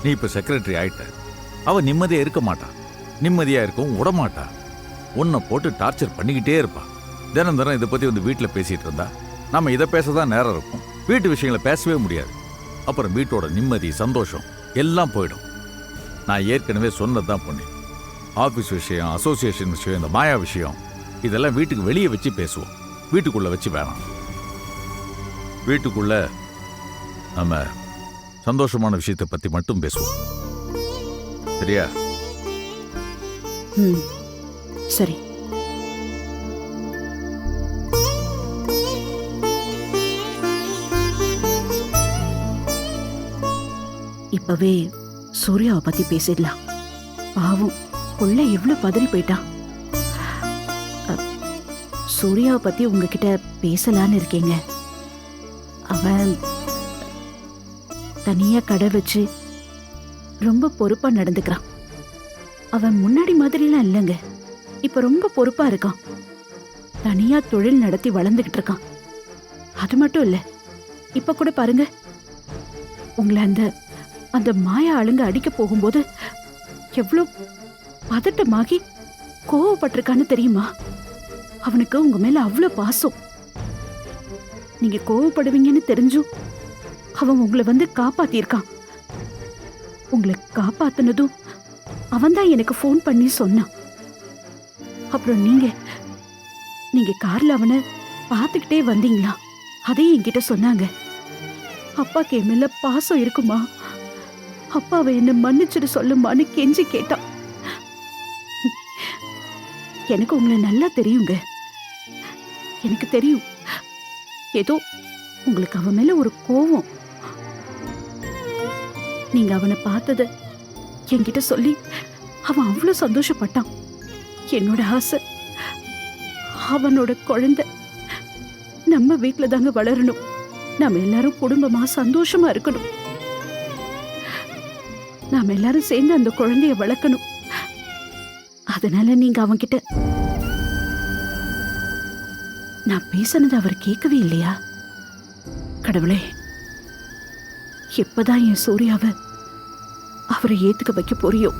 நீ இப்ப செக்ரட்டரி ஆயிட்ட. அவ நிம்மதியா இருக்க மாட்டா, நிம்மதியா இருக்கவும் விடமாட்டா. உன்னை போட்டு டார்ச்சர் பண்ணிக்கிட்டே இருப்பா. தினம் தினம் இதை பத்தி வந்து வீட்டில் பேசிட்டு இருந்தா நம்ம இதை பேசதான் நேரம் இருக்கும், வீட்டு விஷயங்களை பேசவே முடியாது. அப்புறம் வீட்டோட நிம்மதி சந்தோஷம் எல்லாம் போயிடும். நான் ஏற்கனவே சொன்னதுதான் பொண்ணு, ஆஃபீஸ் விஷயம், அசோசியேஷன் விஷயம், இந்த மாயா விஷயம் இதெல்லாம் வீட்டுக்கு வெளியே வச்சு பேசுவோம், வீட்டுக்குள்ள வச்சு வேணாம். வீட்டுக்குள்ள நம்ம சந்தோஷமான விஷயத்தை பத்தி மட்டும் பேசுவோம், சரியா? சரி. இப்பவே சூர்யாவை பத்தி பேசிடலாம். பாவம் உள்ள எவ்வளவு பதறி போயிட்டான். சூர்யாவை பத்தி உங்ககிட்ட பேசலான்னு இருக்கீங்க. அவன் தனியா கடை வச்சு ரொம்ப பொறுப்பா நடந்துக்கிறான். அவன் முன்னாடி மாதிரிலாம் இல்லைங்க, இப்ப ரொம்ப பொறுப்பா இருக்கான். தனியா தொழில் நடத்தி வளர்ந்துகிட்டு இருக்கான். அது மட்டும் இல்ல, இப்ப கூட பாருங்க, உங்களை அந்த மாயா ஆளுங்க அடிக்க போகும்போது எவ்வளவு பதட்டமாகி கோவப்பட்டிருக்கான்னு தெரியுமா? அவனுக்கு உங்க மேல அவ்வளவு பாசம். நீங்க கோவப்படுவீங்கன்னு தெரிஞ்சும் அவன் உங்களை வந்து காப்பாத்திருக்கான். உங்களை காப்பாத்தினதும் அவன் தான் எனக்கு போன் பண்ணி சொன்னான். அப்புறம் நீங்க கார்ல அவனை பார்த்துக்கிட்டே வந்தீங்களா? அதையும் என்கிட்ட சொன்னாங்க. அப்பாக்கு என் மேல பாசம் இருக்குமா? அப்பாவை என்ன மன்னிச்சுட்டு சொல்லுமான்னு கெஞ்சி கேட்டான். எனக்கு உங்களை நல்லா தெரியுங்க. எனக்கு தெரியும், ஏதோ உங்களுக்கு அவன் மேல ஒரு கோவம். நீங்க அவனை பார்த்தத என்கிட்ட சொல்லி அவன் அவ்வளவு சந்தோஷப்பட்டான். என்னோட ஆசை, அவனோட குழந்தை நம்ம வீட்டுல தாங்க வளரணும். நாம எல்லாரும் குடும்பமா சந்தோஷமா இருக்கணும். நாம எல்லாரும் சேர்ந்து அந்த குழந்தைய வளர்க்கணும். அதனால நீங்க அவன்கிட்ட நான் பேசினது அவர் கேட்கவே இல்லையா? கடவுளே, எப்பதான் என் சூர்யாவை அவரை ஏத்துக்க வைக்க போறியோ?